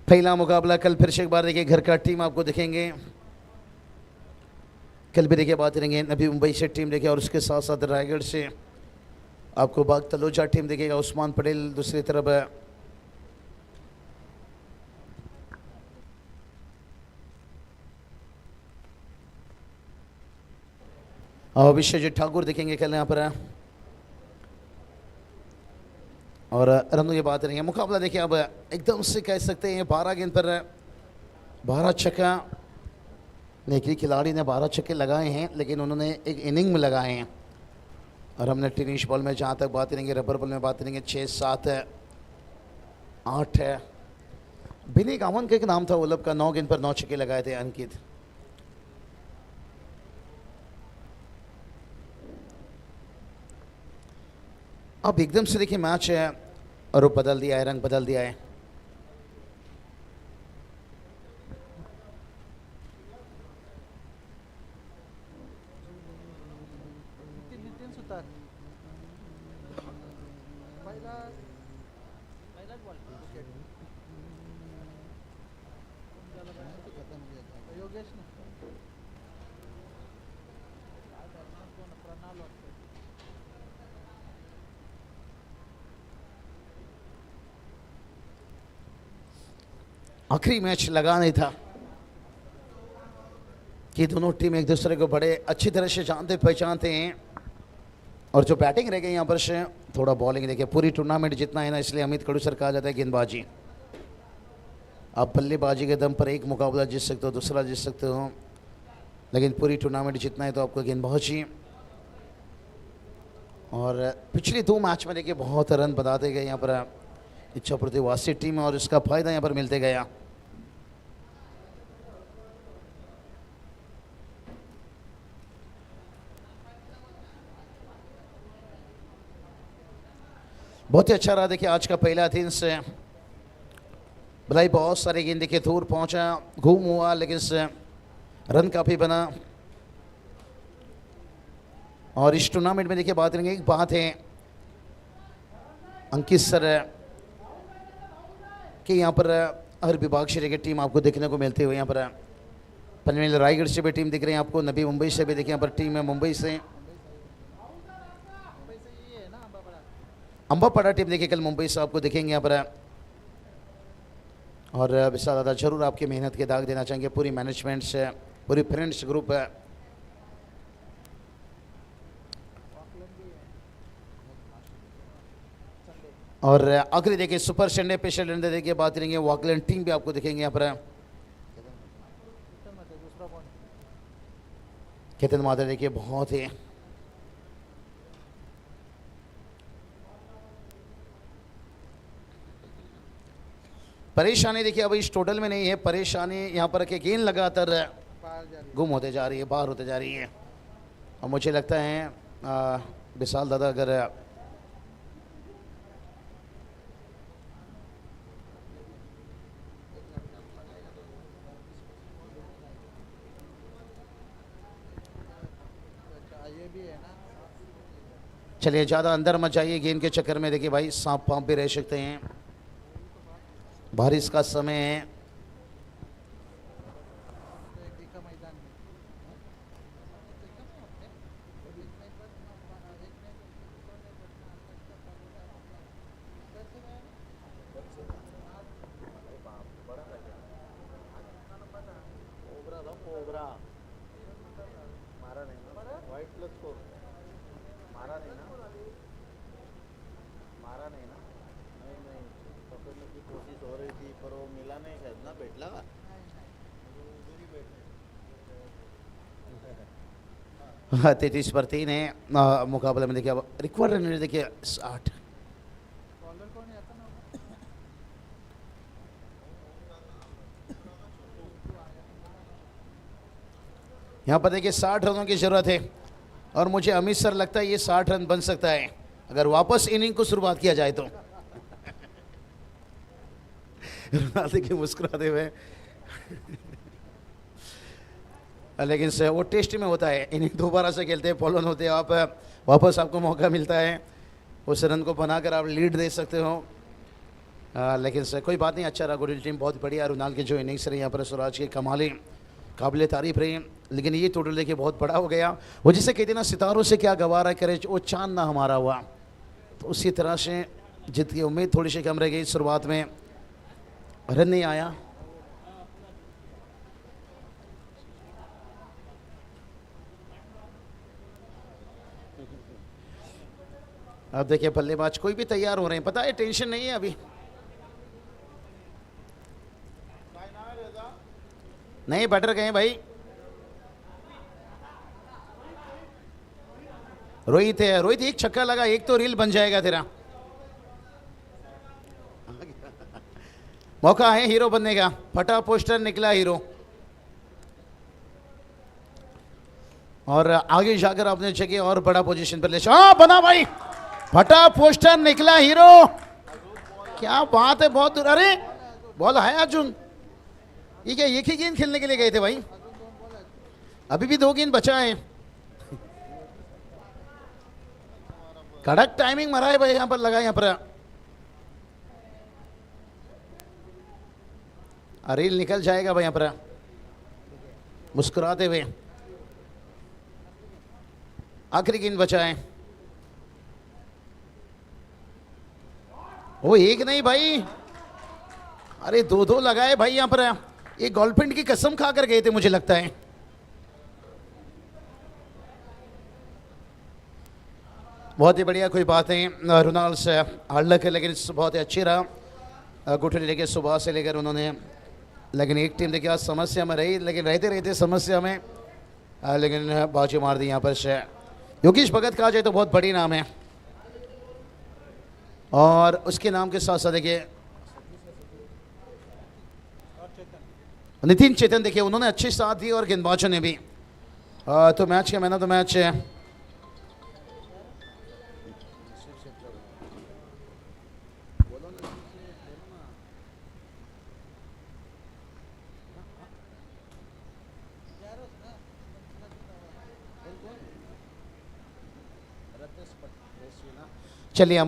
पहला मुकाबला कल फिर से एक बार देखिए घर का टीम आपको दिखेंगे, कल भी देखिए बात करेंगे नबी मुंबई से टीम देखिए, और उसके साथ साथ रायगढ़ से आपको बाग तलोजा टीम दिखेगा, उस्मान पटेल दूसरी तरफ विश्वजीत ठाकुर दिखेंगे कल यहाँ पर, और रनों की बात करेंगे। मुकाबला देखिए अब एकदम से कह सकते हैं 12 गेंद पर 12 छक्का, लेकिन खिलाड़ी ने 12 छक्के लगाए हैं, लेकिन उन्होंने एक इनिंग में लगाए हैं, और हमने टेनिस बॉल में जहाँ तक बात करेंगे, रबर बॉल में बात करेंगे 6, 7 है, 8 है। बिनी गावन का एक नाम था वल्लभ का, 9 गेंद पर 9 छक्के लगाए थे अंकित। अब एकदम से देखिए मैच है और रूप बदल दिया है, रंग बदल दिया है। नितीन सुतार पहिलाच बॉल विकेट योगेश ना प्रणाल वाटतं आखिरी मैच लगा नहीं था कि दोनों टीम एक दूसरे को बड़े अच्छी तरह से जानते पहचानते हैं, और जो बैटिंग रह गई यहाँ पर से थोड़ा बॉलिंग देखिए, पूरी टूर्नामेंट जितना है ना, इसलिए अमित खड़ूसर कहा जाता है गेंदबाजी। आप बल्लेबाजी के दम पर एक मुकाबला जीत सकते हो, दूसरा जीत सकते हो, लेकिन पूरी टूर्नामेंट जितना है तो आपको गेंदबाजी। और पिछले 2 मैच में देखिए बहुत रन बनाते गए यहाँ पर इच्छापुर वासी टीम, और इसका फायदा यहाँ पर मिलते गया। बहुत ही अच्छा रहा देखिए आज का पहला इनिंग्स, भलाई बहुत सारे गेंद देखिए दूर पहुंचा, घूम हुआ, लेकिन रन काफ़ी बना। और इस टूर्नामेंट में देखिए बात करेंगे, एक बात है अंकित सर कि यहाँ पर हर विभाग से देखिए टीम आपको देखने को मिलती हुई, यहाँ पर पनवेल रायगढ़ से भी टीम दिख रही है आपको, नबी मुंबई से भी देखिए यहाँ पर टीम है, मुंबई से अंबापड़ा टीम देखिए कल मुंबई से आपको दिखेंगे यहाँ पर। और विशाल दादा जरूर आपकी मेहनत के दाग देना चाहेंगे, पूरी मैनेजमेंट से, पूरी फ्रेंड्स ग्रुप है। और आखिरी देखिए सुपर संडे स्पेशल संडे देखिए बात करेंगे, वॉकलैंड टीम भी आपको दिखेंगे यहाँ पर। केतन माधव देखिए बहुत ही परेशानी देखिए अब इस टोटल में नहीं है, परेशानी यहाँ पर कि गेंद लगातार बाहर जा रही गुम होते जा रही है, बाहर होते जा रही है। और मुझे लगता है विशाल दादा अगर है। अच्छा ये भी है ना, चलिए ज़्यादा अंदर मत जाइए गेंद के चक्कर में। देखिए भाई सांप पाँप भी रह सकते हैं, बारिश का समय है। तो एक दिखा मैदान में मारा नहीं ना, वाइट प्लस को मारा नहीं ना, मारा नहीं ना, नहीं पकड़ने की कोशिश हो रही थी पर वो मिला नहीं शायद ना, भेटला का हाँ 33 पर 3 है मुकाबले में। देखिए अब रिक्वायर्ड रन रेट देखिए 60। बॉलर कौन है आता ना यहाँ पर देखिए 60 रनों की ज़रूरत है और मुझे अमित सर लगता है ये 60 रन बन सकता है अगर वापस इनिंग को शुरुआत किया जाए तो। रोनाल्डो की मुस्कुराते हुए लेकिन से वो टेस्ट में होता है, इनिंग दोबारा से खेलते हैं, फॉलोन होते हैं, आप वापस आपको मौका मिलता है, उस रन को बनाकर आप लीड दे सकते हो। लेकिन से कोई बात नहीं, अच्छा रहा, गुड टीम बहुत बढ़िया। रोनाल्डो की जो इनिंग्स रही यहाँ पर स्वराज की कमाली काबिल तारीफ रही, लेकिन ये टोटल देखिए बहुत बड़ा हो गया। वो जिसे कहते ना सितारों से क्या गवारा करे, वो चांद ना हमारा हुआ, तो उसी तरह से जीत की उम्मीद थोड़ी सी कम रह गई। शुरुआत में रन नहीं आया। अब देखिए बल्लेबाज कोई भी तैयार हो रहे हैं, पता है टेंशन नहीं है अभी। नहीं बैटर गए भाई, रोहित है, रोहित एक छक्का लगा, एक तो रील बन जाएगा तेरा। मौका है हीरो बनने का, फटा पोस्टर निकला हीरो। और आगे जाकर अपने जगह और बड़ा पोजीशन पर ले, हाँ बना भाई, फटा पोस्टर निकला हीरो, क्या बात है, बहुत दूर। अरे बॉल है अर्जुन, ये क्या एक ही गेंद खेलने के लिए गए थे भाई, अभी भी 2 गेंद बचा है। कड़क टाइमिंग मरा है भाई, यहाँ पर लगा, यहाँ पर रील निकल जाएगा भाई, यहाँ पर मुस्कुराते हुए। आखिरी गेंद बचा है, वो एक नहीं भाई, अरे 2-2 लगाए भाई यहाँ पर। ये गर्लफ्रेंड की कसम खाकर गए थे मुझे लगता है। बहुत ही बढ़िया, कोई बात नहीं। रोनाल्ड से हार्डलक है, लेकिन बहुत ही अच्छी रहा। गुठली लेके सुबह से लेकर उन्होंने, लेकिन एक टीम देखिए आज समस्या में रही, लेकिन रहते रहते समस्या में, लेकिन बाजी मार दी यहाँ पर से। योगेश भगत कहा जाए तो बहुत बड़ी नाम है, और उसके नाम के साथ साथ देखिए नितिन चेतन, देखिए उन्होंने अच्छे साथ दिए और गेंदबाजों ने भी। तो मैच का मैन ऑफ द मैच है चलिए।